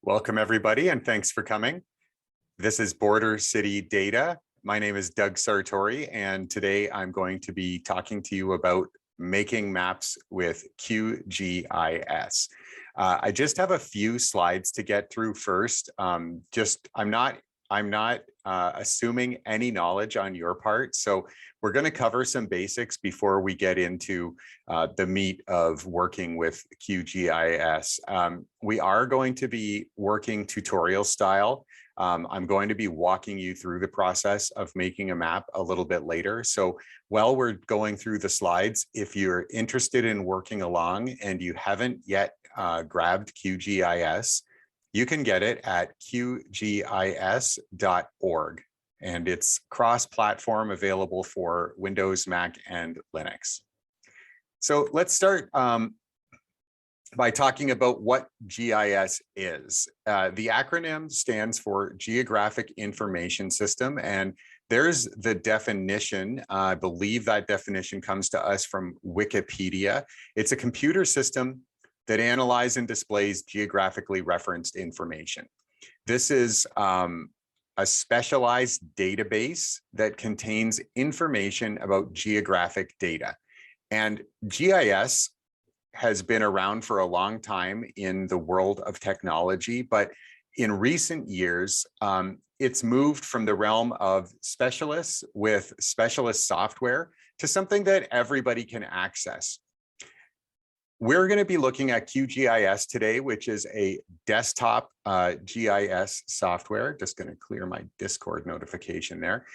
Welcome everybody, and thanks for coming. This is Border City Data. My name is Doug Sartori, and today I'm going to be talking to you about making maps with QGIS. I just have a few slides to get through first. I'm not assuming any knowledge on your part, so we're going to cover some basics before we get into the meat of working with QGIS. We are going to be working tutorial style. I'm going to be walking you through the process of making a map a little bit later. So while we're going through the slides, if you're interested in working along and you haven't yet grabbed QGIS, you can get it at qgis.org, and it's cross-platform, available for Windows, Mac, and Linux. So let's start by talking about what GIS is. The acronym stands for Geographic Information System, and there's the definition. I believe that definition comes to us from Wikipedia. It's a computer system that analyzes and displays geographically referenced information. This is a specialized database that contains information about geographic data. And GIS has been around for a long time in the world of technology, but in recent years, it's moved from the realm of specialists with specialist software to something that everybody can access. We're going to be looking at QGIS today, which is a desktop GIS software. Just going to clear my Discord notification there.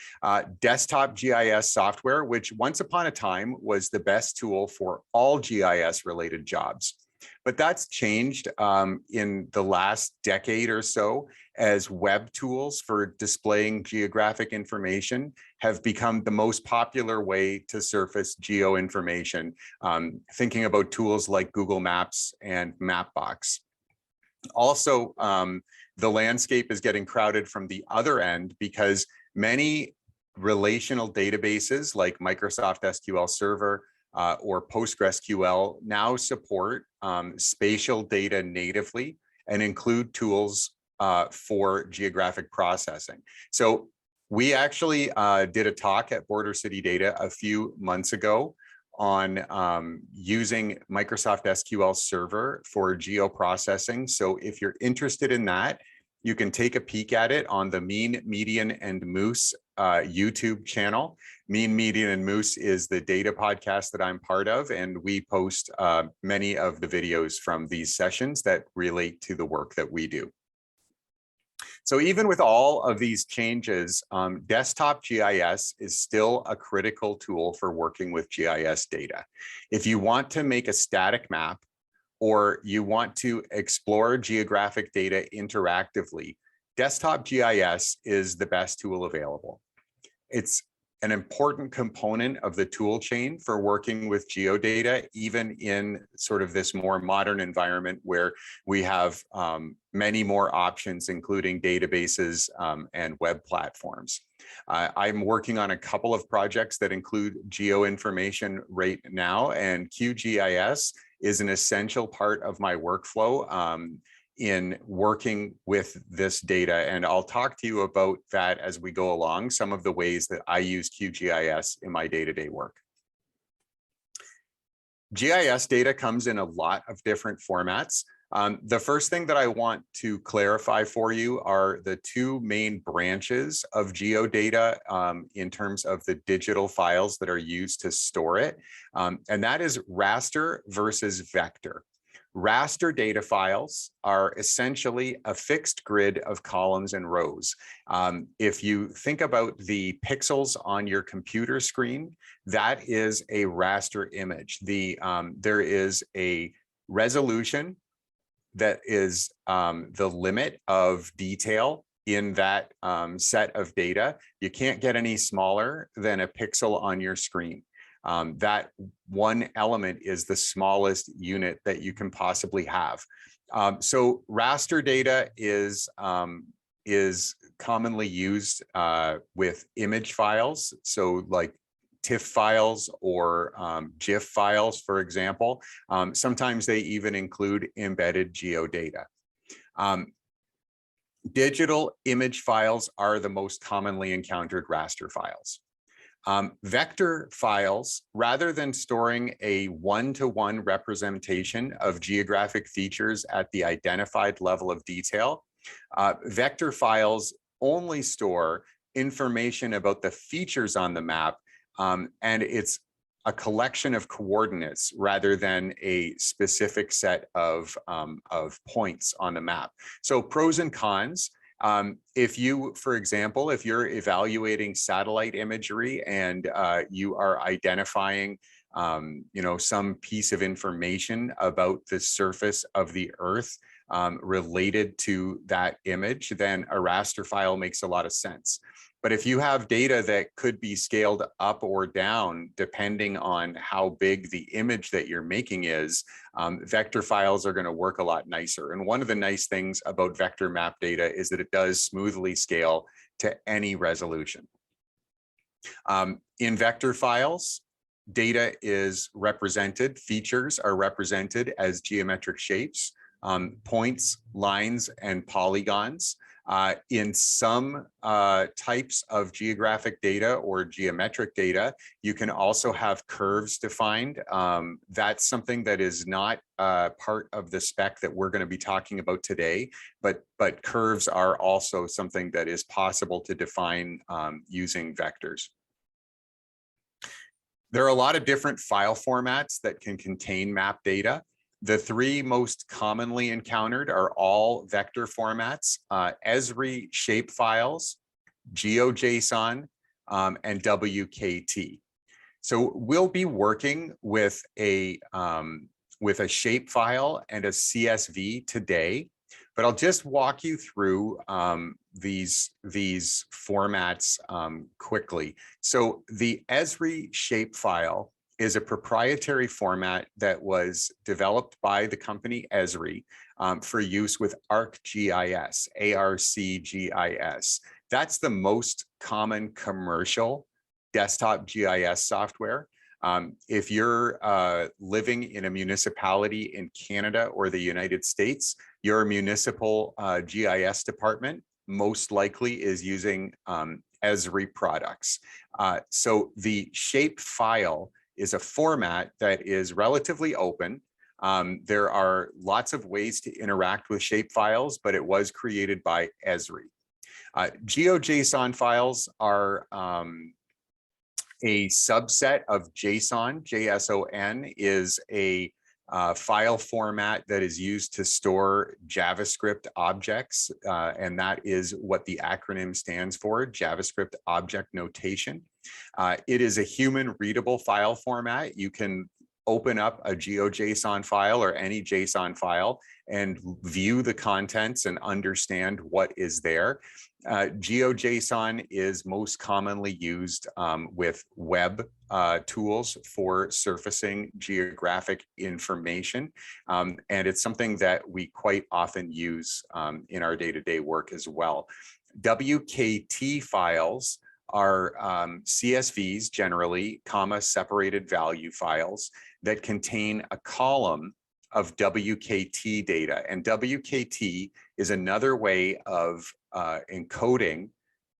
Desktop GIS software, which once upon a time was the best tool for all GIS related jobs. But that's changed in the last decade or so, as web tools for displaying geographic information have become the most popular way to surface geo information, thinking about tools like Google Maps and Mapbox. Also, the landscape is getting crowded from the other end because many relational databases like Microsoft SQL Server or PostgreSQL now support spatial data natively and include tools for geographic processing. So we actually did a talk at Border City Data a few months ago on using Microsoft SQL Server for geoprocessing. So if you're interested in that, you can take a peek at it on the Mean, Median, and Moose YouTube channel. Mean, Median, and Moose is the data podcast that I'm part of, and we post many of the videos from these sessions that relate to the work that we do. So even with all of these changes, desktop GIS is still a critical tool for working with GIS data. If you want to make a static map, or you want to explore geographic data interactively, desktop GIS is the best tool available. It's an important component of the tool chain for working with geodata, even in sort of this more modern environment where we have many more options, including databases and web platforms. I'm working on a couple of projects that include geo information right now, and QGIS is an essential part of my workflow in working with this data. And I'll talk to you about that as we go along, some of the ways that I use QGIS in my day-to-day work. GIS data comes in a lot of different formats. The first thing that I want to clarify for you are the two main branches of geodata in terms of the digital files that are used to store it. And that is raster versus vector. Raster data files are essentially a fixed grid of columns and rows. If you think about the pixels on your computer screen, that is a raster image. There is a resolution that is the limit of detail in that set of data. You can't get any smaller than a pixel on your screen. That one element is the smallest unit that you can possibly have. So raster data is commonly used with image files. So like TIFF files or GIF files, for example. Sometimes they even include embedded geodata. Digital image files are the most commonly encountered raster files. Vector files, rather than storing a one-to-one representation of geographic features at the identified level of detail, vector files only store information about the features on the map, and it's a collection of coordinates rather than a specific set of points on the map. So pros and cons. If you, for example, if you're evaluating satellite imagery and you are identifying, some piece of information about the surface of the Earth related to that image, then a raster file makes a lot of sense. But if you have data that could be scaled up or down, depending on how big the image that you're making is, vector files are going to work a lot nicer. And one of the nice things about vector map data is that it does smoothly scale to any resolution. In vector files, data is represented, features are represented as geometric shapes, points, lines, and polygons. In some types of geographic data or geometric data, you can also have curves defined. That's something that is not part of the spec that we're going to be talking about today, but curves are also something that is possible to define using vectors. There are a lot of different file formats that can contain map data. The three most commonly encountered are all vector formats: Esri shapefiles, GeoJSON, and WKT. So we'll be working with a shapefile and a CSV today, but I'll just walk you through these formats quickly. So the Esri shapefile is a proprietary format that was developed by the company Esri for use with ArcGIS, ARCGIS. That's the most common commercial desktop GIS software. If you're living in a municipality in Canada or the United States, your municipal GIS department most likely is using Esri products. So the shapefile is a format that is relatively open. There are lots of ways to interact with shapefiles, but it was created by Esri. GeoJSON files are a subset of JSON. JSON is a file format that is used to store JavaScript objects, and that is what the acronym stands for, JavaScript Object Notation. It is a human readable file format. You can open up a GeoJSON file or any JSON file and view the contents and understand what is there. GeoJSON is most commonly used with web tools for surfacing geographic information. And it's something that we quite often use in our day-to-day work as well. WKT files are CSVs generally, separated value files that contain a column of WKT data. And WKT is another way of encoding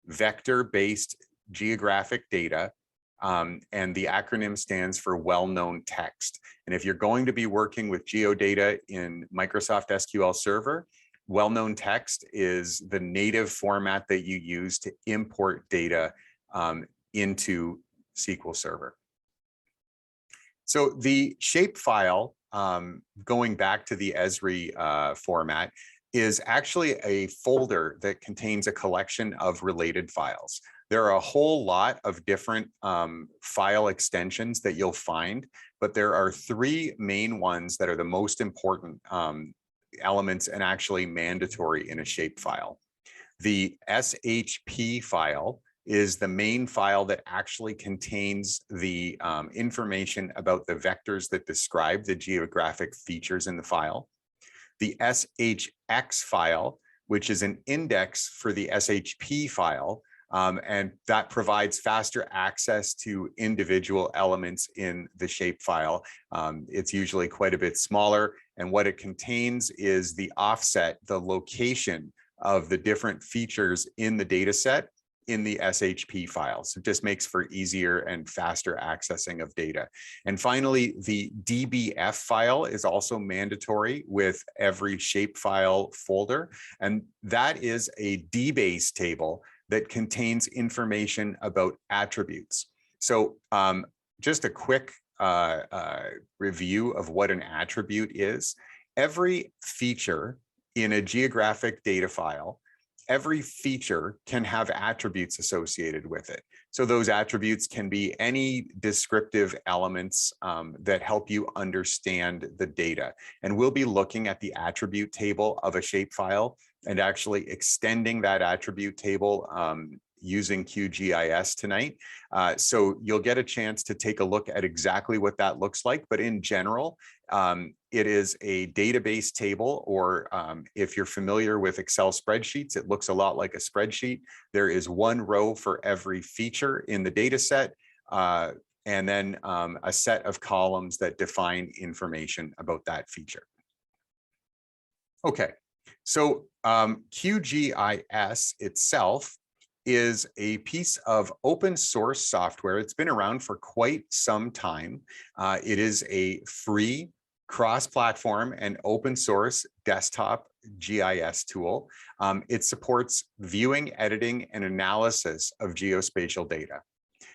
vector-based geographic data, and the acronym stands for well-known text. And if you're going to be working with geodata in Microsoft SQL Server, well-known text is the native format that you use to import data into SQL Server. So the shapefile, going back to the Esri format, is actually a folder that contains a collection of related files. There are a whole lot of different file extensions that you'll find, but there are three main ones that are the most important elements and actually mandatory in a shapefile. The SHP file is the main file that actually contains the information about the vectors that describe the geographic features in the file. The SHX file, which is an index for the SHP file, and that provides faster access to individual elements in the shapefile. It's usually quite a bit smaller, and what it contains is the offset, the location of the different features in the data set in the SHP files. It just makes for easier and faster accessing of data. And finally, the DBF file is also mandatory with every shapefile folder. And that is a DBase table that contains information about attributes. So just a quick review of what an attribute is. Every feature in a geographic data file, every feature can have attributes associated with it. So those attributes can be any descriptive elements that help you understand the data. And we'll be looking at the attribute table of a shapefile and actually extending that attribute table using QGIS tonight. So you'll get a chance to take a look at exactly what that looks like. But in general, it is a database table, or if you're familiar with Excel spreadsheets, it looks a lot like a spreadsheet. There is one row for every feature in the data set, and then a set of columns that define information about that feature. Okay, so QGIS itself is a piece of open source software. It's been around for quite some time. It is a free cross-platform and open source desktop GIS tool. It supports viewing, editing, and analysis of geospatial data.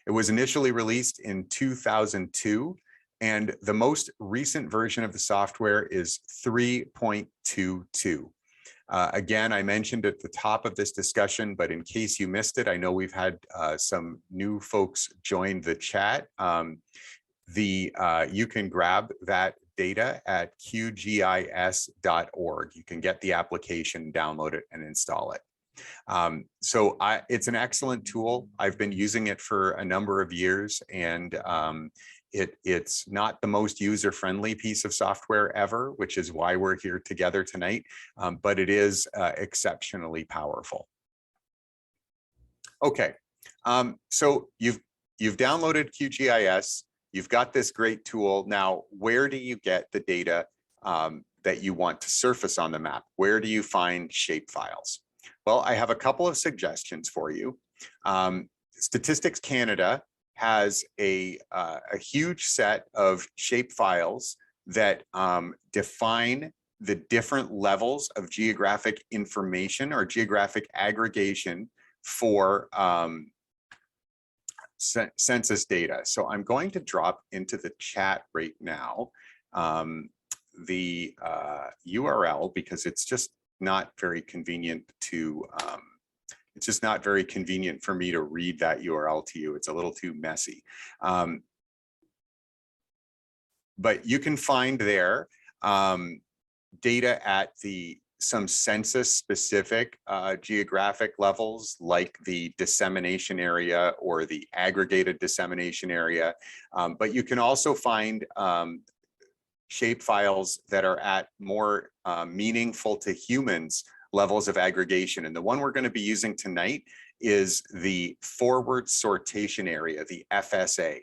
It was initially released in 2002, and the most recent version of the software is 3.22. Again, I mentioned at the top of this discussion, but in case you missed it, I know we've had some new folks join the chat. You can grab that data at qgis.org. You can get the application, download it, and install it. It's an excellent tool. I've been using it for a number of years, and it's not the most user-friendly piece of software ever, which is why we're here together tonight, but it is exceptionally powerful. Okay, so you've downloaded QGIS, you've got this great tool. Now, where do you get the data that you want to surface on the map? Where do you find shape files? Well, I have a couple of suggestions for you. Statistics Canada has a huge set of shape files that define the different levels of geographic information or geographic aggregation for census data. So I'm going to drop into the chat right now the URL, because it's just not very convenient to it's just not very convenient for me to read that URL to you. It's a little too messy. But you can find there data at some census specific geographic levels, like the dissemination area or the aggregated dissemination area. But you can also find shape files that are at more meaningful to humans levels of aggregation. And the one we're going to be using tonight is the forward sortation area, the FSA.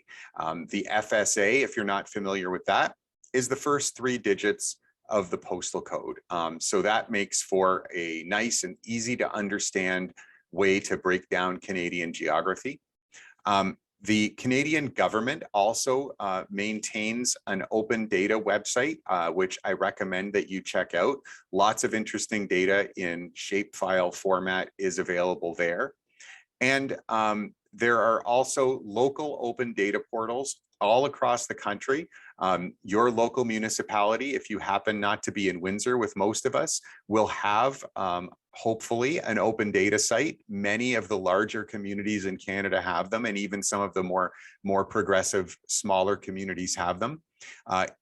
The FSA, if you're not familiar with that, is the first 3 digits of the postal code. So that makes for a nice and easy to understand way to break down Canadian geography. The Canadian government also maintains an open data website, which I recommend that you check out. Lots of interesting data in shapefile format is available there. And there are also local open data portals all across the country. Your local municipality, if you happen not to be in Windsor with most of us, will have hopefully an open data site. Many of the larger communities in Canada have them, and even some of the more progressive, smaller communities have them.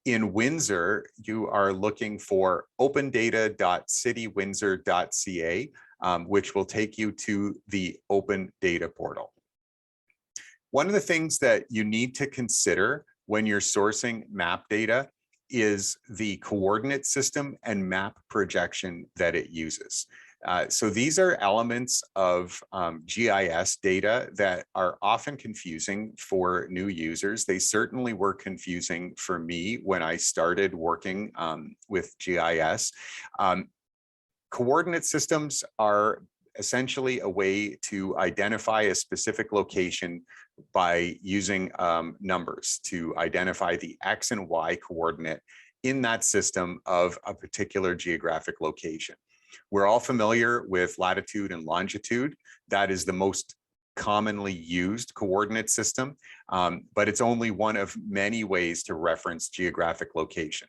In Windsor, you are looking for opendata.citywindsor.ca, which will take you to the open data portal. One of the things that you need to consider when you're sourcing map data is the coordinate system and map projection that it uses. So these are elements of GIS data that are often confusing for new users. They certainly were confusing for me when I started working with GIS. Coordinate systems are essentially a way to identify a specific location by using numbers to identify the X and Y coordinate in that system of a particular geographic location. We're all familiar with latitude and longitude. That is the most commonly used coordinate system, but it's only one of many ways to reference geographic location.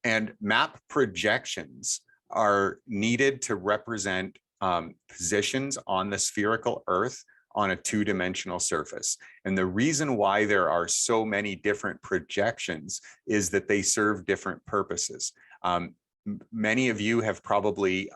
And map projections are needed to represent positions on the spherical Earth on a two-dimensional surface. And the reason why there are so many different projections is that they serve different purposes. Many of you have probably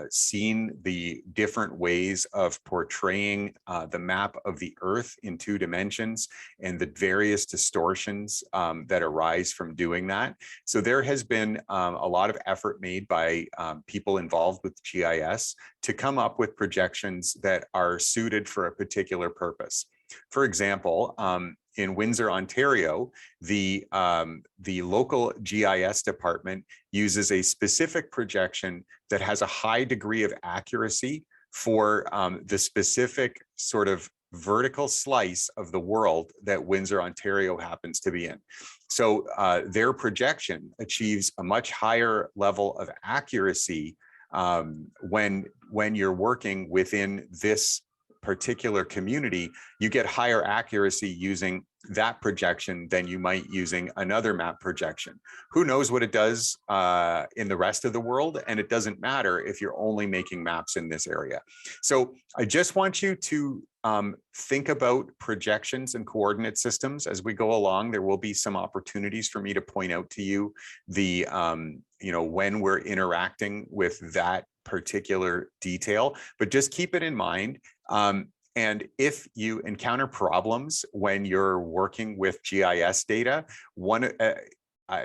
seen the different ways of portraying the map of the Earth in two dimensions and the various distortions that arise from doing that. So there has been a lot of effort made by people involved with GIS to come up with projections that are suited for a particular purpose. For example, in Windsor, Ontario, the local GIS department uses a specific projection that has a high degree of accuracy for the specific sort of vertical slice of the world that Windsor, Ontario happens to be in. So their projection achieves a much higher level of accuracy when you're working within this particular community. You get higher accuracy using that projection than you might using another map projection. Who knows what it does in the rest of the world? And it doesn't matter if you're only making maps in this area. So I just want you to think about projections and coordinate systems as we go along. There will be some opportunities for me to point out to you the, when we're interacting with that particular detail, but just keep it in mind. And if you encounter problems when you're working with GIS data,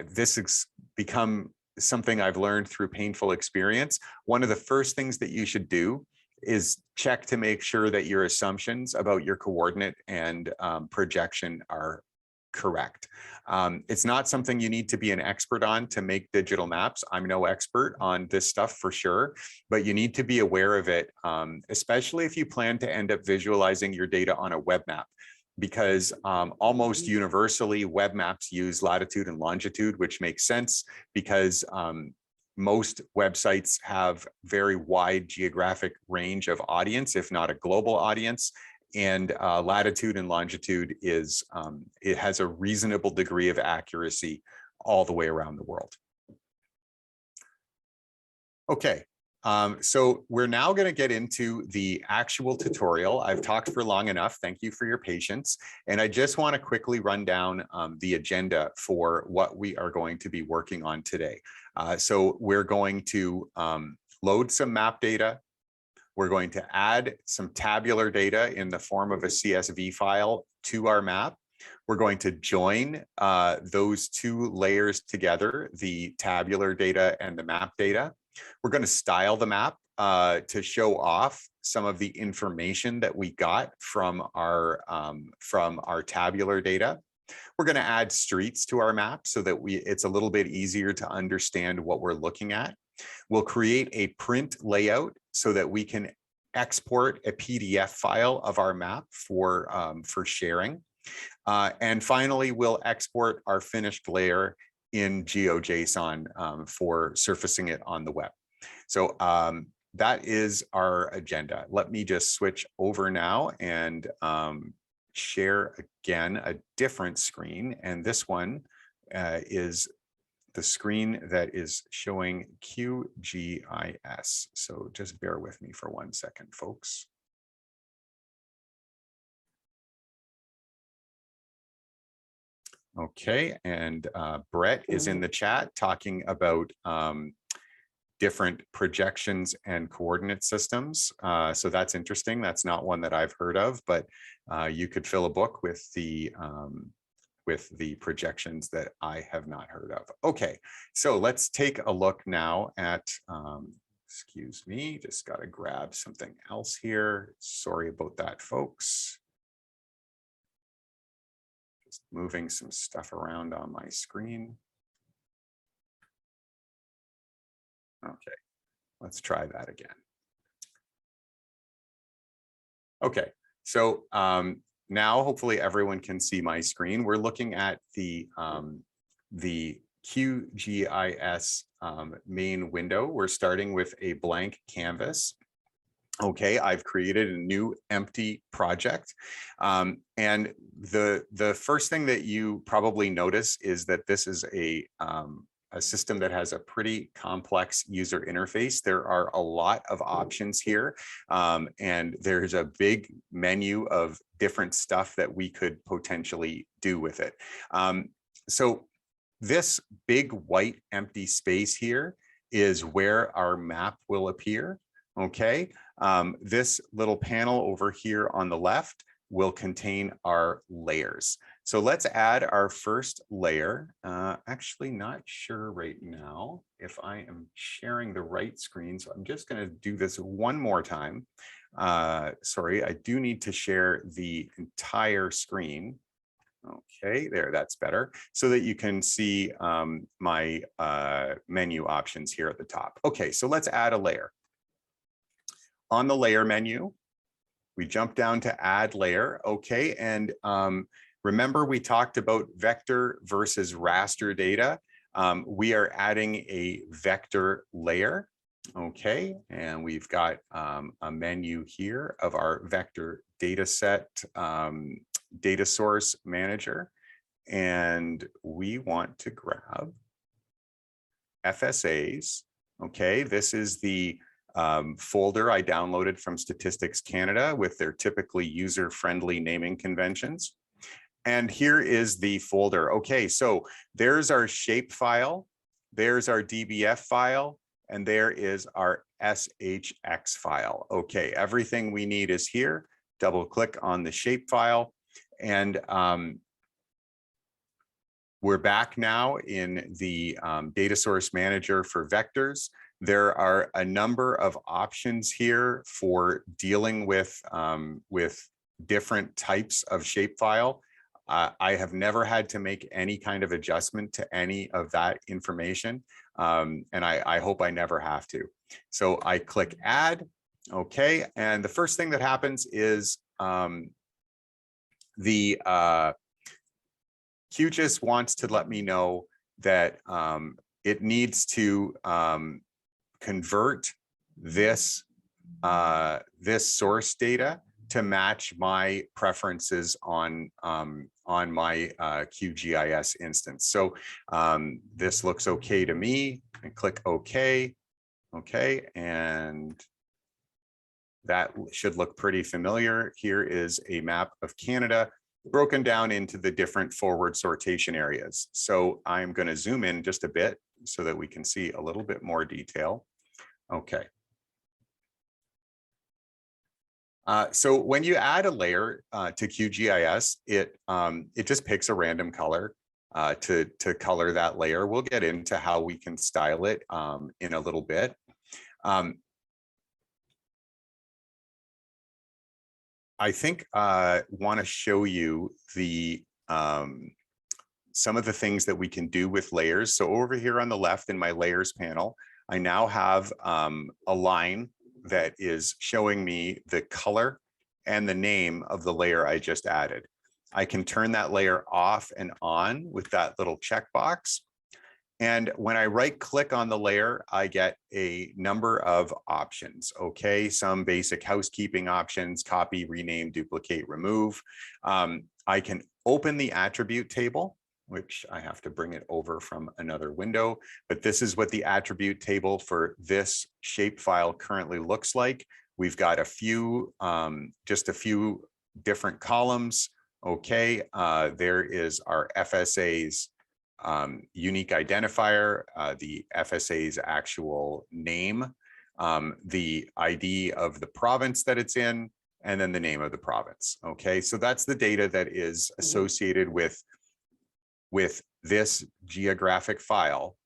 this has become something I've learned through painful experience. One of the first things that you should do is check to make sure that your assumptions about your coordinate and projection are correct. It's not something you need to be an expert on to make digital maps. I'm no expert on this stuff for sure, but you need to be aware of it, especially if you plan to end up visualizing your data on a web map, because almost universally web maps use latitude and longitude, which makes sense because most websites have very wide geographic range of audience, if not a global audience. And latitude and longitude is, it has a reasonable degree of accuracy all the way around the world. Okay, so we're now going to get into the actual tutorial. I've talked for long enough. Thank you for your patience. And I just want to quickly run down the agenda for what we are going to be working on today. So we're going to load some map data. We're going to add some tabular data in the form of a CSV file to our map. We're going to join those two layers together, the tabular data and the map data. We're going to style the map to show off some of the information that we got from our tabular data. We're going to add streets to our map so that it's a little bit easier to understand what we're looking at. We'll create a print layout so that we can export a PDF file of our map for sharing. And finally, we'll export our finished layer in GeoJSON for surfacing it on the web. So that is our agenda. Let me just switch over now and share again a different screen. And this one is the screen that is showing QGIS. So just bear with me for 1 second, folks. Okay, and Brett is in the chat talking about different projections and coordinate systems. So that's interesting. That's not one that I've heard of, but you could fill a book with the projections that I have not heard of. Okay, so let's take a look now at, excuse me, just got to grab something else here. Sorry about that, folks. Just moving some stuff around on my screen. Okay, Let's try that again. Okay, so now hopefully everyone can see my screen. We're looking at the QGIS main window. We're starting with a blank canvas. Okay, I've created a new empty project. And the first thing that you probably notice is that this is a system that has a pretty complex user interface. There are a lot of options here, and there's a big menu of different stuff that we could potentially do with it. So this big white empty space here is where our map will appear. Okay, this little panel over here on the left will contain our layers. So let's add our first layer. Actually not sure right now if I am sharing the right screen. So I'm just going to do this one more time. Sorry, I do need to share the entire screen. Okay, there, that's better. So that you can see my menu options here at the top. Okay, so let's add a layer. On the layer menu, we jump down to add layer. Okay, and remember we talked about vector versus raster data. We are adding a vector layer. Okay, and we've got a menu here of our vector data set data source manager. And we want to grab FSAs. Okay, this is the folder I downloaded from Statistics Canada with their typically user-friendly naming conventions. And here is the folder. Okay, so there's our shape file, there's our DBF file, and there is our SHX file. Okay, everything we need is here. Double click on the shape file, and we're back now in the data source manager for vectors. There are a number of options here for dealing with different types of shapefile. I have never had to make any kind of adjustment to any of that information, and I hope I never have to. So I click add, okay, and the first thing that happens is the QGIS wants to let me know that it needs to convert this this source data to match my preferences on my QGIS instance. So this looks okay to me, and click OK. Okay, and that should look pretty familiar. Here is a map of Canada broken down into the different forward sortation areas. So I'm going to zoom in just a bit so that we can see a little bit more detail. Okay. So when you add a layer to QGIS, it just picks a random color to color that layer. We'll get into how we can style it in a little bit. I think I want to show you the some of the things that we can do with layers. So over here on the left in my layers panel, I now have a line that is showing me the color and the name of the layer I just added. I can turn that layer off and on with that little checkbox. And when I right click on the layer, I get a number of options. Okay, some basic housekeeping options: copy, rename, duplicate, remove. I can open the attribute table, which I have to bring it over from another window. But this is what the attribute table for this shapefile currently looks like. We've got a few, just a few different columns. Okay, there is our FSA's unique identifier, the FSA's actual name, the ID of the province that it's in, and then the name of the province. Okay, so that's the data that is associated with this geographic file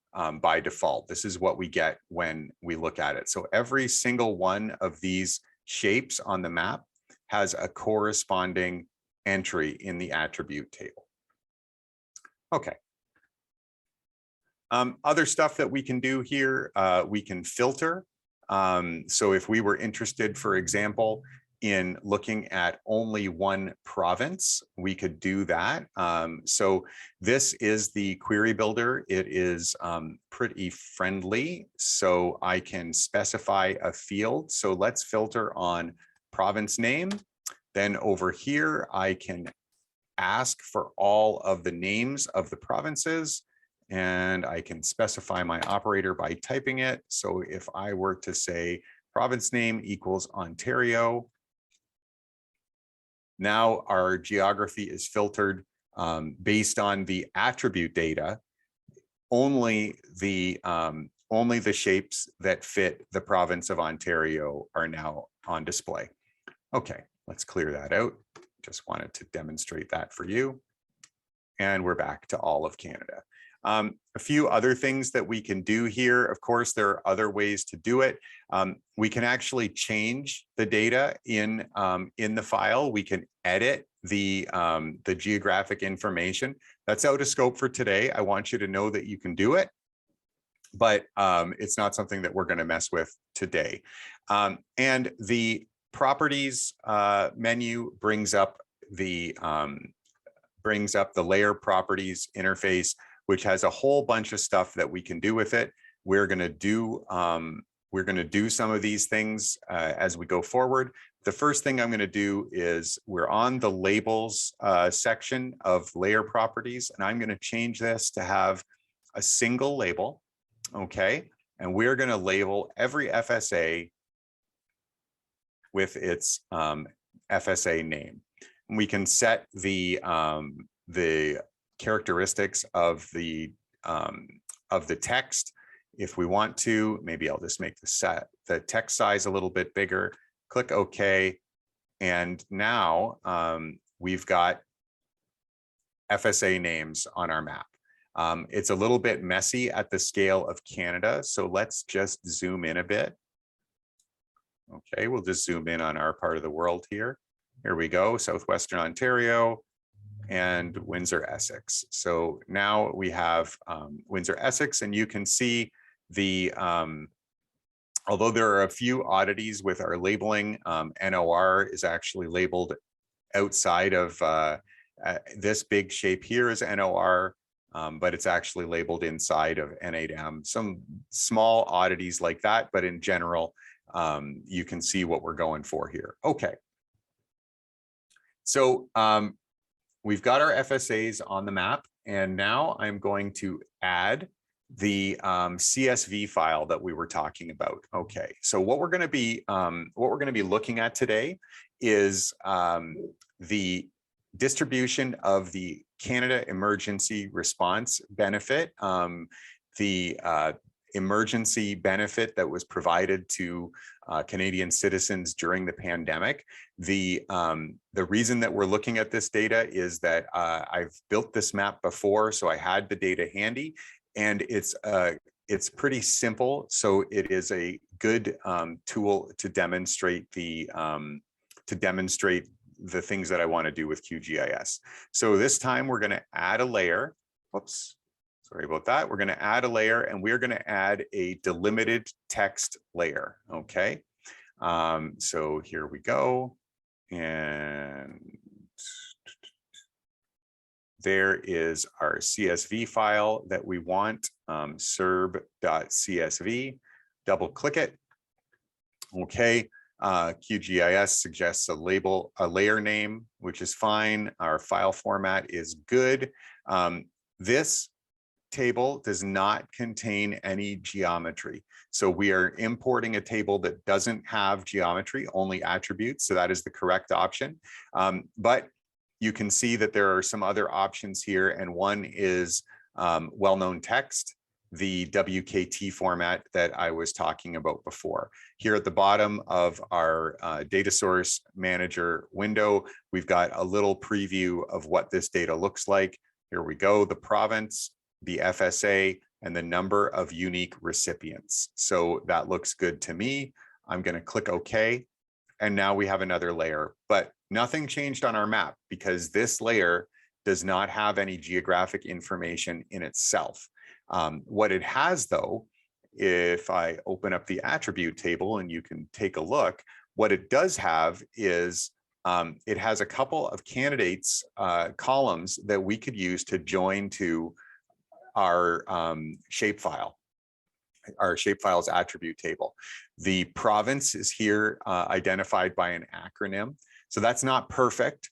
by default. This is what we get when we look at it. So every single one of these shapes on the map has a corresponding entry in the attribute table. Okay. Other stuff that we can do here, we can filter So if we were interested, for example, in looking at only one province, we could do that. So this is the query builder. It is pretty friendly. So I can specify a field. So let's filter on province name. Then over here, I can ask for all of the names of the provinces, and I can specify my operator by typing it. So if I were to say province name equals Ontario, now our geography is filtered based on the attribute data. Only the shapes that fit the province of Ontario are now on display. Okay, let's clear that out. Just wanted to demonstrate that for you. And we're back to all of Canada. A few other things that we can do here. Of course, there are other ways to do it. We can actually change the data in the file. We can edit the geographic information. That's out of scope for today. I want you to know that you can do it, but it's not something that we're going to mess with today. And the properties menu brings up the layer properties interface, which has a whole bunch of stuff that we can do with it. We're going to do some of these things as we go forward. The first thing I'm going to do is we're on the labels section of layer properties, and I'm going to change this to have a single label. Okay, and we're going to label every FSA with its FSA name. And we can set the characteristics of the text if we want to. Maybe I'll just make the text size a little bit bigger. Click OK, and now we've got FSA names on our map. It's a little bit messy at the scale of Canada, so let's just zoom in a bit. Okay, we'll just zoom in on our part of the world here. Here we go, Southwestern Ontario and Windsor, Essex. So now we have Windsor, Essex, and you can see the, although there are a few oddities with our labeling, NOR is actually labeled outside of this big shape here is NOR, but it's actually labeled inside of N8M. Some small oddities like that, but in general, you can see what we're going for here. Okay. So we've got our FSAs on the map, and now I'm going to add the CSV file that we were talking about. Okay, so what we're going to be looking at today is the distribution of the Canada Emergency Response Benefit, the emergency benefit that was provided to Canadian citizens during the pandemic. The reason that we're looking at this data is that I've built this map before, so I had the data handy, and it's pretty simple. So it is a good tool to demonstrate the things that I want to do with QGIS. So this time we're going to add a layer. Whoops. Sorry about that. We're going to add a layer, and we're going to add a delimited text layer. Okay. So here we go. And there is our CSV file that we want, serb.csv. Double click it. Okay. QGIS suggests a layer name, which is fine. Our file format is good. This table does not contain any geometry. So we are importing a table that doesn't have geometry, only attributes. So that is the correct option. But you can see that there are some other options here, and one is well-known text, the WKT format that I was talking about before. Here at the bottom of our data source manager window, we've got a little preview of what this data looks like. Here we go, the province, the FSA, and the number of unique recipients. So that looks good to me. I'm going to click OK. And now we have another layer, but nothing changed on our map because this layer does not have any geographic information in itself. What it has, though, if I open up the attribute table and you can take a look, what it does have is it has a couple of candidates columns that we could use to join to our shapefile. Our shapefiles attribute table. The province is here identified by an acronym. So that's not perfect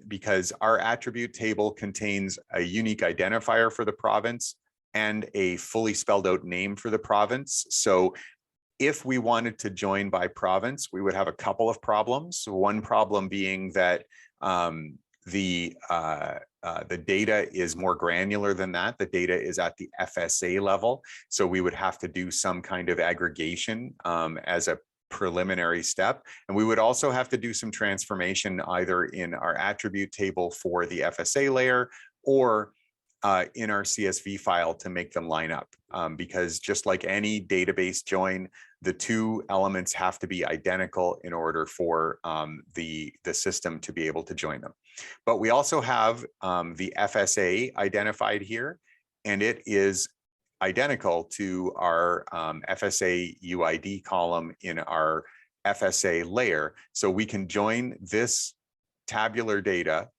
because our attribute table contains a unique identifier for the province and a fully spelled out name for the province. So if we wanted to join by province, we would have a couple of problems. One problem being that the data is more granular than that. The data is at the FSA level. So we would have to do some kind of aggregation as a preliminary step. And we would also have to do some transformation either in our attribute table for the FSA layer or in our CSV file to make them line up. Because just like any database join, the two elements have to be identical in order for the system to be able to join them. But we also have the FSA identified here, and it is identical to our FSA UID column in our FSA layer. So we can join this tabular data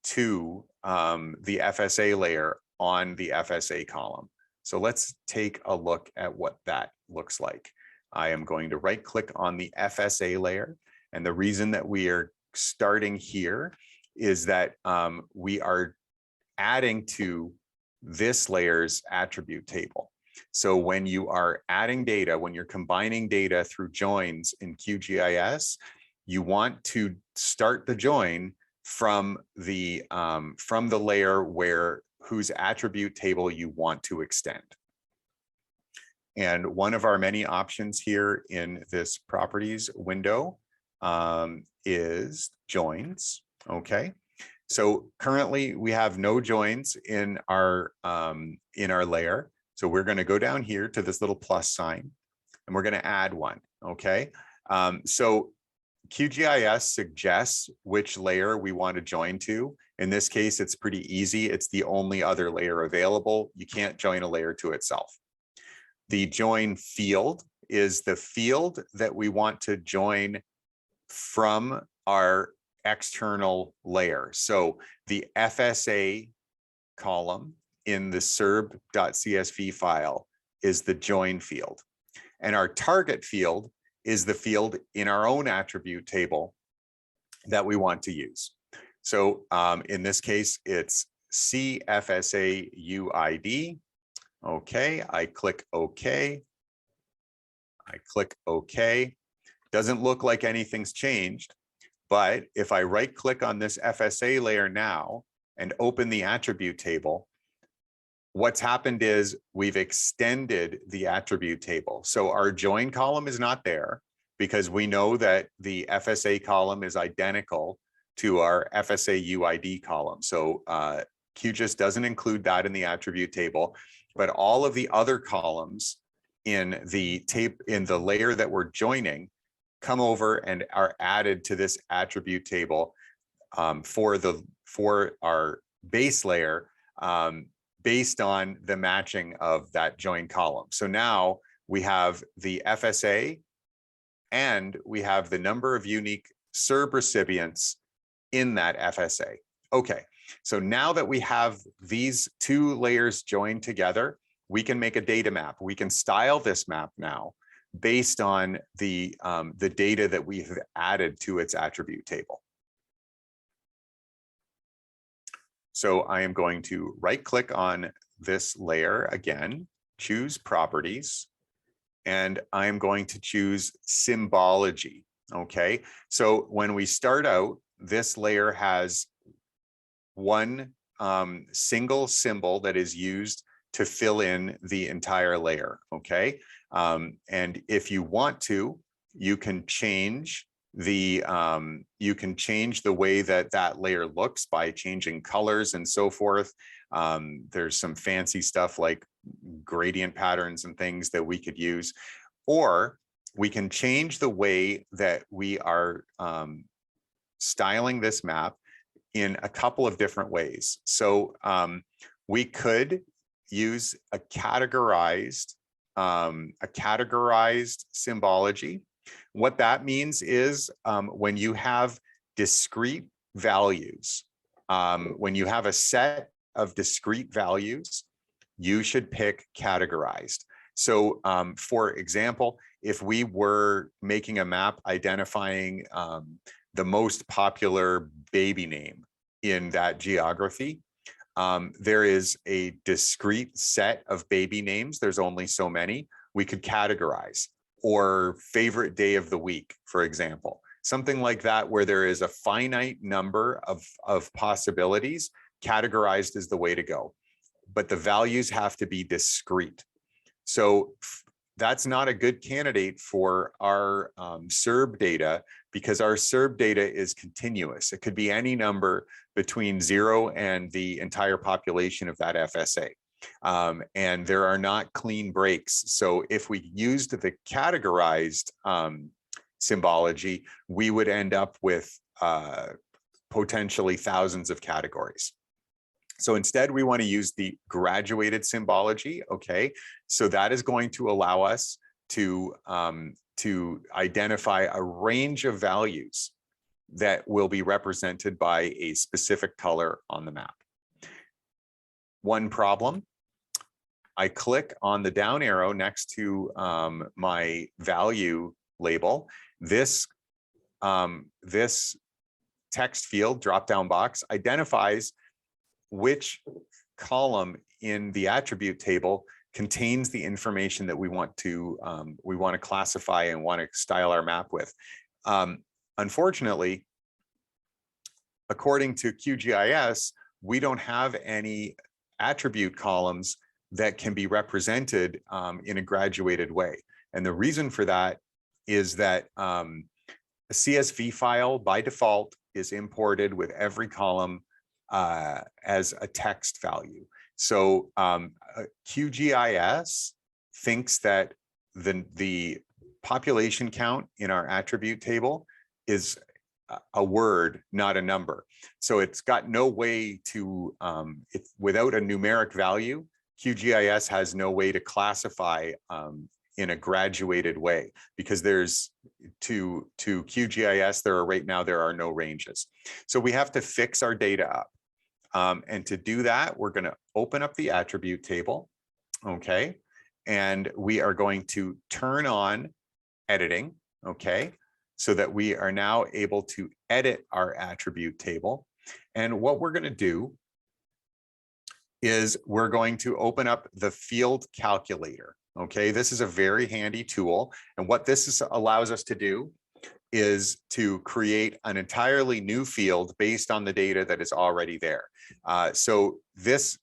to the FSA layer on the FSA column. So let's take a look at what that looks like. I am going to right click on the FSA layer. And the reason that we are starting here is that we are adding to this layer's attribute table. So when you are adding data, when you're combining data through joins in QGIS, you want to start the join from the layer whose attribute table you want to extend. And one of our many options here in this properties window is joins. Okay, so currently we have no joins in our layer. So we're going to go down here to this little plus sign, and we're going to add one. Okay, so QGIS suggests which layer we want to join to. In this case, it's pretty easy. It's the only other layer available. You can't join a layer to itself. The join field is the field that we want to join from our external layer. So the FSA column in the serb.csv file is the join field. And our target field is the field in our own attribute table that we want to use. So in this case, it's CFSA UID. Okay, I click OK. I click OK. Doesn't look like anything's changed, but if I right click on this FSA layer now and open the attribute table, what's happened is we've extended the attribute table. So our join column is not there because we know that the FSA column is identical to our FSA UID column. So QGIS doesn't include that in the attribute table, but all of the other columns in the layer that we're joining come over and are added to this attribute table for our base layer based on the matching of that join column. So now we have the FSA and we have the number of unique SERB recipients in that FSA. Okay, so now that we have these two layers joined together, we can make a data map. We can style this map now based on the data that we have added to its attribute table. So I am going to right click on this layer again, choose properties, and I'm going to choose Symbology. Okay, so when we start out, this layer has one single symbol that is used to fill in the entire layer. Okay, and if you want to, you can change the way that layer looks by changing colors and so forth. There's some fancy stuff like gradient patterns and things that we could use, or we can change the way that we are styling this map in a couple of different ways. So we could use a categorized a categorized symbology. What that means is when you have discrete values, when you have a set of discrete values, you should pick categorized. So for example, if we were making a map identifying the most popular baby name in that geography, there is a discrete set of baby names. There's only so many we could categorize, or favorite day of the week, for example, something like that, where there is a finite number of possibilities. Categorized is the way to go, but the values have to be discrete. So that's not a good candidate for our SERB data, because our SERB data is continuous. It could be any number between 0 and the entire population of that FSA. And there are not clean breaks. So if we used the categorized symbology, we would end up with potentially thousands of categories. So instead, we want to use the graduated symbology. Okay, so that is going to allow us to identify a range of values that will be represented by a specific color on the map. One problem: I click on the down arrow next to my value label. This text field drop-down box identifies which column in the attribute table contains the information that we want to classify and want to style our map with. Unfortunately, according to QGIS, we don't have any attribute columns that can be represented in a graduated way. And the reason for that is that a CSV file by default is imported with every column as a text value. So QGIS thinks that the population count in our attribute table is a word, not a number. So it's got no way to, without a numeric value, QGIS has no way to classify in a graduated way, because there's to QGIS, there are no ranges. So we have to fix our data up. And to do that, we're going to open up the attribute table. Okay. And we are going to turn on editing. Okay. So that we are now able to edit our attribute table. And what we're going to do is we're going to open up the field calculator. Okay. This is a very handy tool. And what this allows us to do is to create an entirely new field based on the data that is already there. So this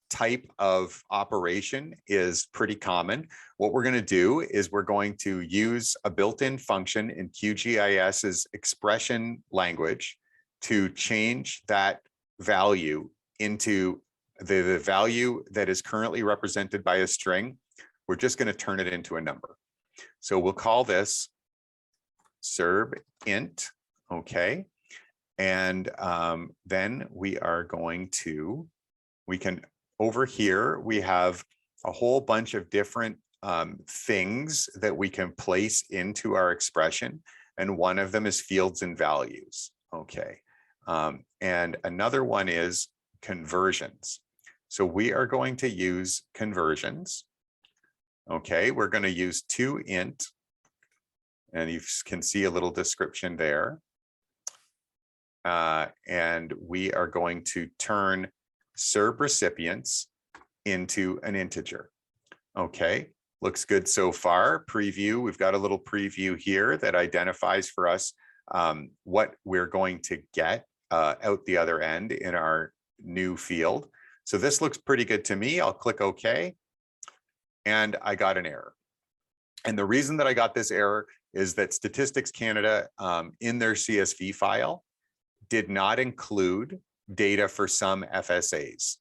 type of operation is pretty common. What we're going to do is we're going to use a built-in function in QGIS's expression language to change that value into the value that is currently represented by a string. We're just going to turn it into a number. So we'll call this SERB int. Okay. And then we are going to, over here, we have a whole bunch of different things that we can place into our expression. And one of them is fields and values. Okay. And another one is conversions. So we are going to use conversions. Okay. We're going to use toInt. And you can see a little description there. And we are going to turn SERB recipients into an integer. Okay, looks good so far. Preview, we've got a little preview here that identifies for us what we're going to get out the other end in our new field. So this looks pretty good to me. I'll click OK. And I got an error. And the reason that I got this error is that Statistics Canada in their CSV file did not include data for some FSAs.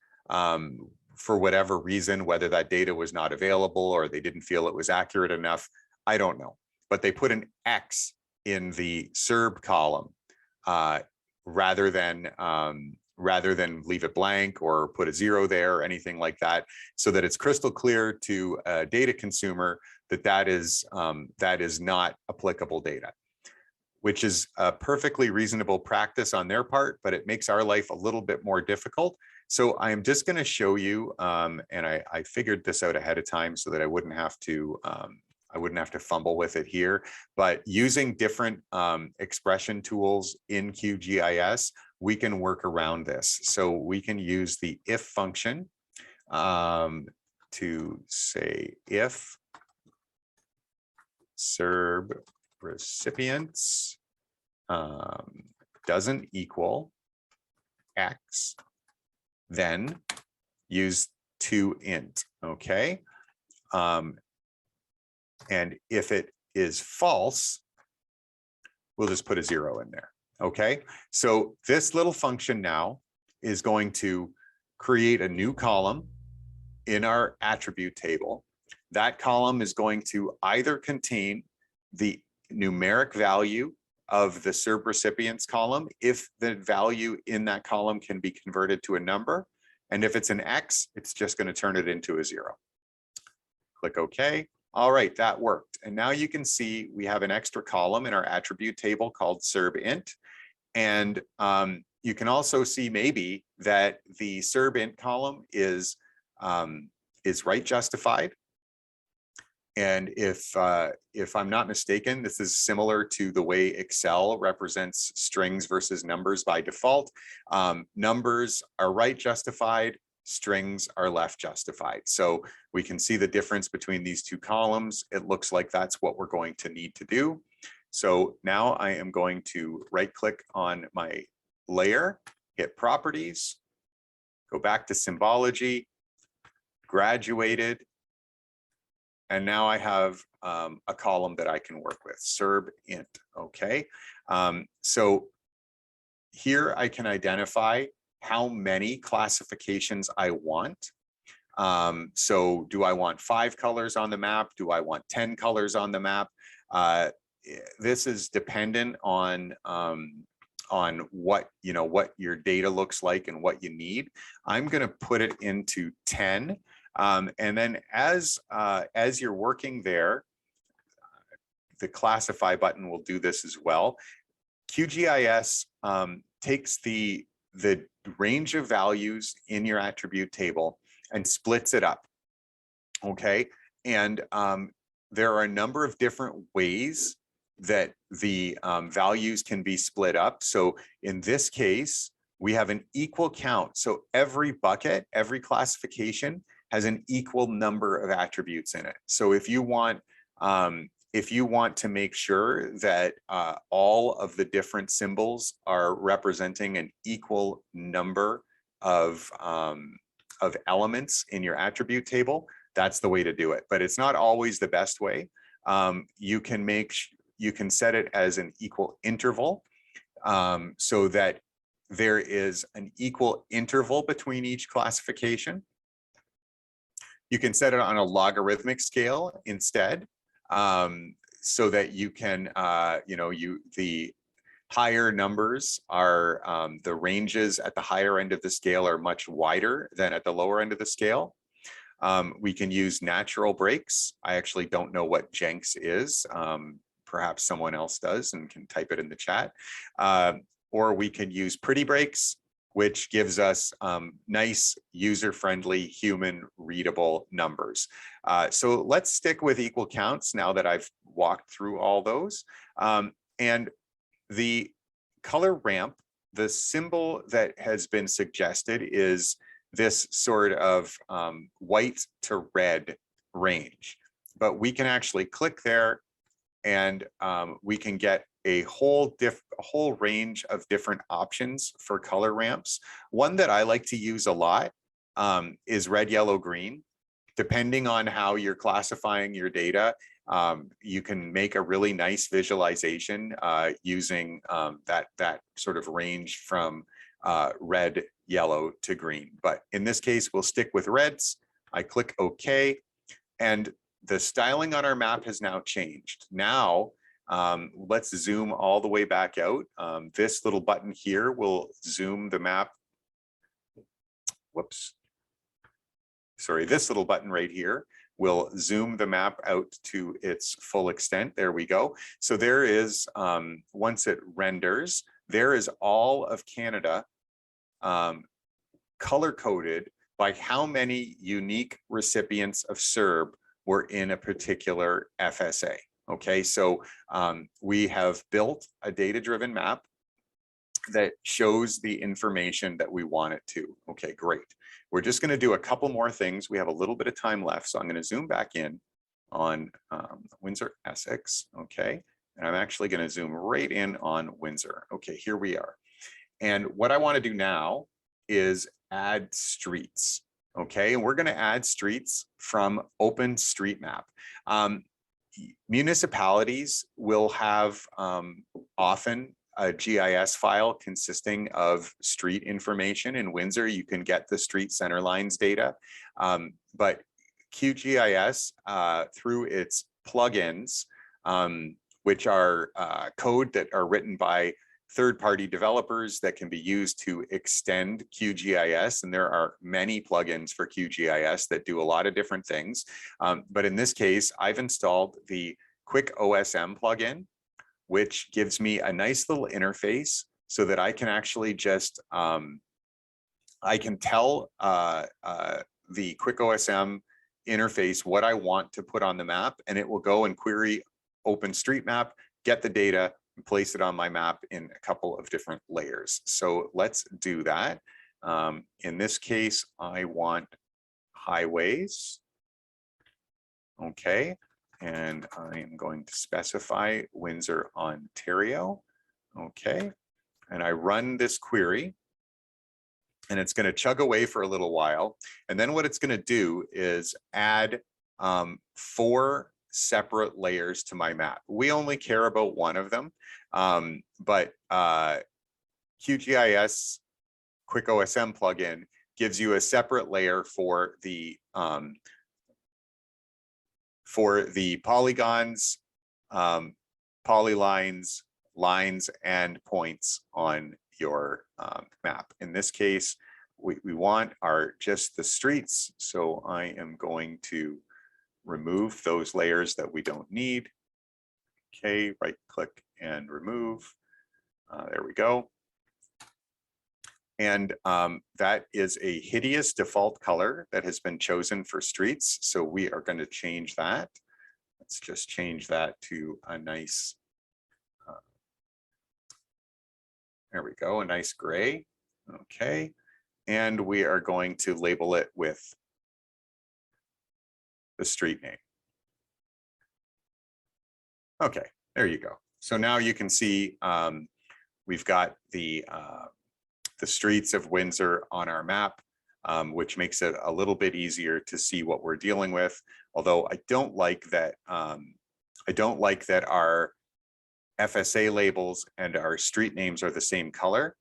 For whatever reason, whether that data was not available or they didn't feel it was accurate enough, I don't know. But they put an X in the SERB column rather than rather than leave it blank or put a 0 there or anything like that, so that it's crystal clear to a data consumer that that is not applicable data, which is a perfectly reasonable practice on their part, but it makes our life a little bit more difficult. So I'm just going to show you, and I figured this out ahead of time so that I wouldn't have to fumble with it here, but using different expression tools in QGIS, we can work around this. So we can use the if function to say if SERB recipients doesn't equal X, then use toInt, okay? And if it is false, we'll just put a 0 in there, okay? So this little function now is going to create a new column in our attribute table. That column is going to either contain the numeric value of the SERB recipients column, if the value in that column can be converted to a number. And if it's an X, it's just going to turn it into a 0. Click OK. All right, that worked. And now you can see we have an extra column in our attribute table called SERBInt. And you can also see maybe that the SERBInt column is right justified. And if I'm not mistaken, this is similar to the way Excel represents strings versus numbers by default. Numbers are right justified, strings are left justified. So we can see the difference between these two columns. It looks like that's what we're going to need to do. So now I am going to right click on my layer, hit properties, go back to Symbology, graduated, and now I have a column that I can work with, SERBInt, okay? So here I can identify how many classifications I want. So do I want 5 colors on the map? Do I want 10 colors on the map? This is dependent on what your data looks like and what you need. I'm going to put it into 10. And then as you're working there, the classify button will do this as well. QGIS takes the range of values in your attribute table and splits it up, okay? And there are a number of different ways that the values can be split up. So in this case, we have an equal count. So every bucket, every classification has an equal number of attributes in it. So if you want to make sure that all of the different symbols are representing an equal number of elements in your attribute table, that's the way to do it. But it's not always the best way. You can set it as an equal interval so that there is an equal interval between each classification. You can set it on a logarithmic scale instead, so that you can, the higher numbers are, the ranges at the higher end of the scale are much wider than at the lower end of the scale. We can use natural breaks. I actually don't know what Jenks is. Perhaps someone else does and can type it in the chat. Or we can use pretty breaks, which gives us nice, user-friendly, human-readable numbers. So let's stick with equal counts now that I've walked through all those. And the color ramp, the symbol that has been suggested is this sort of white to red range. But we can actually click there and we can get a whole range of different options for color ramps. One that I like to use a lot is red, yellow, green. Depending on how you're classifying your data, you can make a really nice visualization using that sort of range from red, yellow to green. But in this case, we'll stick with reds. I click OK, and the styling on our map has now changed. Now, let's zoom all the way back out. This little button here will zoom the map whoops, sorry, this little button right here will zoom the map out to its full extent. There we go. So there is, once it renders, there is all of Canada color coded by how many unique recipients of SERB were in a particular FSA. Okay, so we have built a data-driven map that shows the information that we want it to. Okay, great. We're just going to do a couple more things. We have a little bit of time left, so I'm going to zoom back in on Windsor, Essex. Okay, and I'm actually going to zoom right in on Windsor. Okay, here we are. And what I want to do now is add streets. Okay, and we're going to add streets from OpenStreetMap. Municipalities will have often a GIS file consisting of street information. In Windsor, you can get the street center lines data, but QGIS through its plugins, which are code that are written by third-party developers that can be used to extend QGIS, and there are many plugins for QGIS that do a lot of different things. But in this case, I've installed the Quick OSM plugin, which gives me a nice little interface so that I can actually just, I can tell the Quick OSM interface what I want to put on the map, and it will go and query OpenStreetMap, get the data, and place it on my map in a couple of different layers. So let's do that. In this case, I want highways. Okay. And I am going to specify Windsor, Ontario. Okay, and I run this query and it's going to chug away for a little while. And then what it's going to do is add 4 separate layers to my map. We only care about one of them, but QGIS Quick OSM plugin gives you a separate layer for the polygons, polylines, lines, and points on your map. In this case, we want are just the streets. So I am going to remove those layers that we don't need. Okay, right click and remove. There we go. And that is a hideous default color that has been chosen for streets. So we are going to change that. Let's just change that to a nice, there we go, a nice gray. Okay. And we are going to label it with the street name. Okay, there you go. So now you can see we've got the streets of Windsor on our map, which makes it a little bit easier to see what we're dealing with. Although I don't like that our FSA labels and our street names are the same color.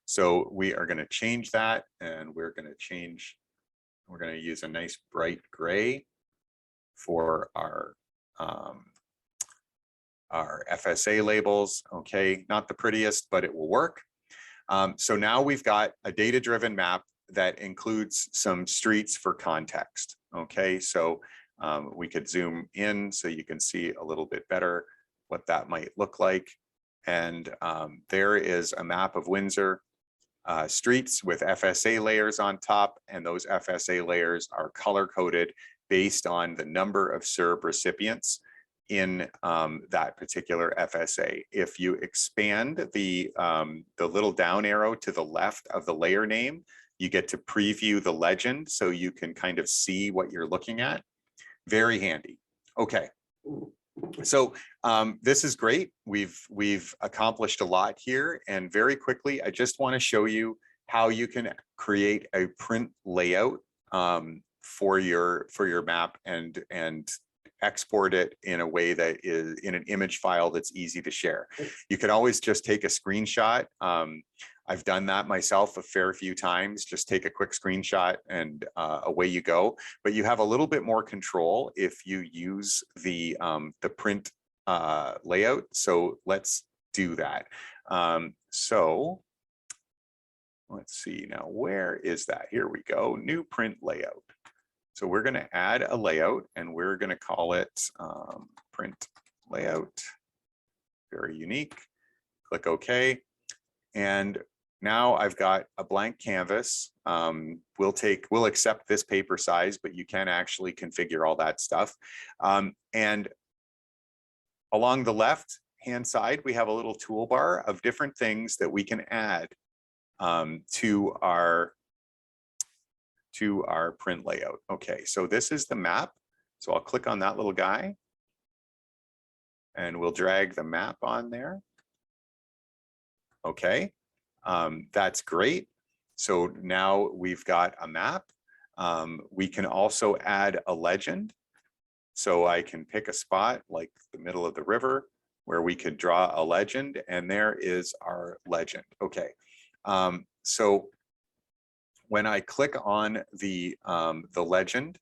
So we are going to change that, and we're going to use a nice bright gray for our FSA labels. Okay, not the prettiest, but it will work. So now we've got a data-driven map that includes some streets for context. Okay, so we could zoom in so you can see a little bit better what that might look like. And there is a map of Windsor streets with FSA layers on top, and those FSA layers are color-coded based on the number of SERB recipients in that particular FSA. If you expand the little down arrow to the left of the layer name, you get to preview the legend so you can kind of see what you're looking at. Very handy. Okay. So this is great. We've accomplished a lot here, and very quickly, I just want to show you how you can create a print layout for your map and export it in a way that is in an image file that's easy to share. You can always just take a screenshot. I've done that myself a fair few times. Just take a quick screenshot and away you go. But you have a little bit more control if you use the print layout. So let's do that. So Let's see now, where is that? Here we go, new print layout. So we're going to add a layout and we're going to call it print layout. Very unique. Click OK. And now I've got a blank canvas. We'll accept this paper size, but you can actually configure all that stuff. And along the left hand side, we have a little toolbar of different things that we can add to our print layout. Okay, so this is the map. So I'll click on that little guy and we'll drag the map on there. Okay, that's great. So now we've got a map. We can also add a legend. So I can pick a spot like the middle of the river where we could draw a legend, and there is our legend. Okay, so when I click on the legend,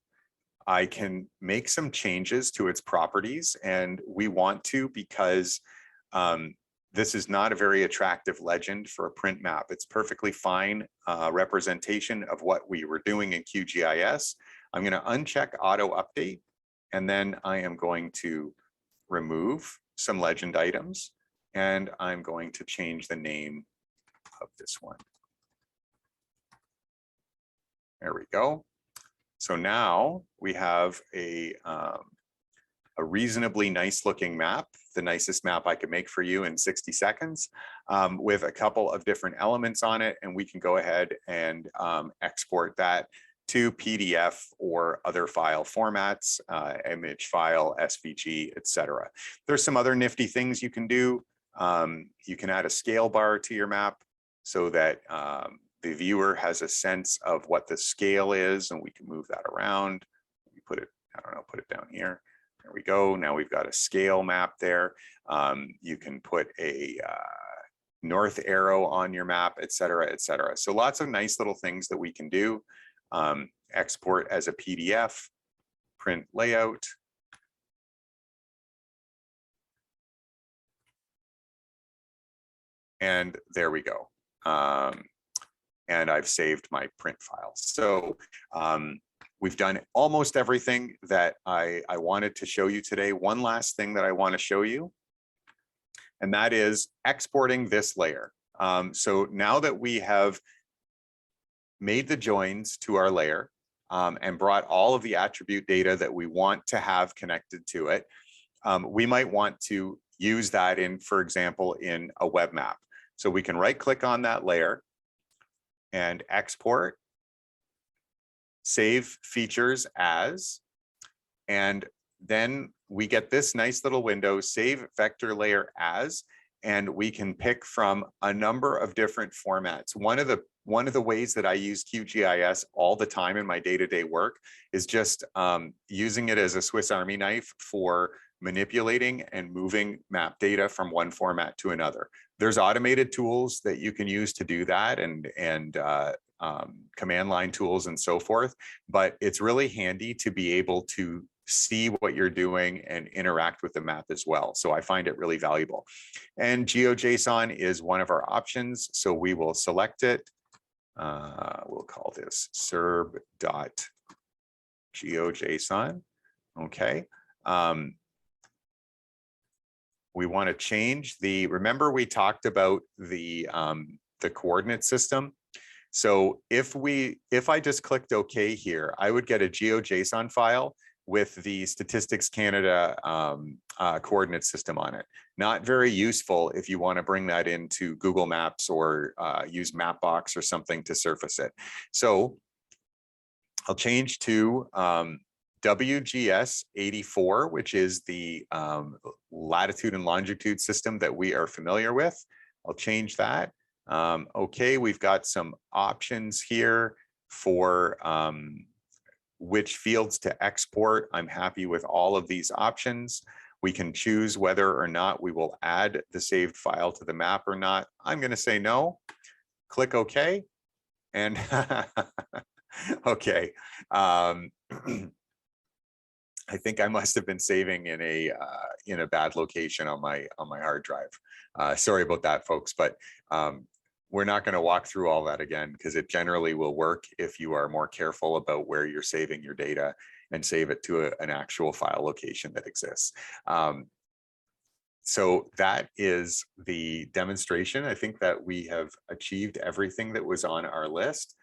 I can make some changes to its properties, and we want to because this is not a very attractive legend for a print map. It's perfectly fine representation of what we were doing in QGIS. I'm going to uncheck auto update, and then I am going to remove some legend items, and I'm going to change the name of this one. There we go. So now we have a reasonably nice looking map, the nicest map I could make for you in 60 seconds, with a couple of different elements on it, and we can go ahead and export that to PDF or other file formats, image file, SVG, etc. There's some other nifty things you can do. You can add a scale bar to your map so that the viewer has a sense of what the scale is, and we can move that around. We put it, I don't know, put it down here. There we go. Now we've got a scale map there. You can put a north arrow on your map, et cetera, et cetera. So lots of nice little things that we can do. Export as a PDF, print layout. And there we go. And I've saved my print file. So we've done almost everything that I wanted to show you today. One last thing that I want to show you, and that is exporting this layer. So now that we have made the joins to our layer and brought all of the attribute data that we want to have connected to it, we might want to use that in, for example, in a web map. So we can right click on that layer and export, save features as, and then we get this nice little window, save vector layer as, and we can pick from a number of different formats. One of the ways that I use QGIS all the time in my day-to-day work is just using it as a Swiss Army knife for manipulating and moving map data from one format to another. There's automated tools that you can use to do that, and command line tools and so forth, but it's really handy to be able to see what you're doing and interact with the map as well. So I find it really valuable. And GeoJSON is one of our options, so we will select it. We'll call this serb.geojson. Okay. We want to change remember we talked about the coordinate system. So if I just clicked OK here, I would get a GeoJSON file with the Statistics Canada coordinate system on it. Not very useful if you want to bring that into Google Maps or use Mapbox or something to surface it. So I'll change to WGS 84, which is the latitude and longitude system that we are familiar with. I'll change that. Okay, we've got some options here for which fields to export. I'm happy with all of these options. We can choose whether or not we will add the saved file to the map or not. I'm going to say no. Click OK. And okay. I think I must have been saving in a bad location on my hard drive. Sorry about that, folks, but we're not going to walk through all that again, because it generally will work if you are more careful about where you're saving your data and save it to an actual file location that exists. So that is the demonstration. I think that we have achieved everything that was on our list.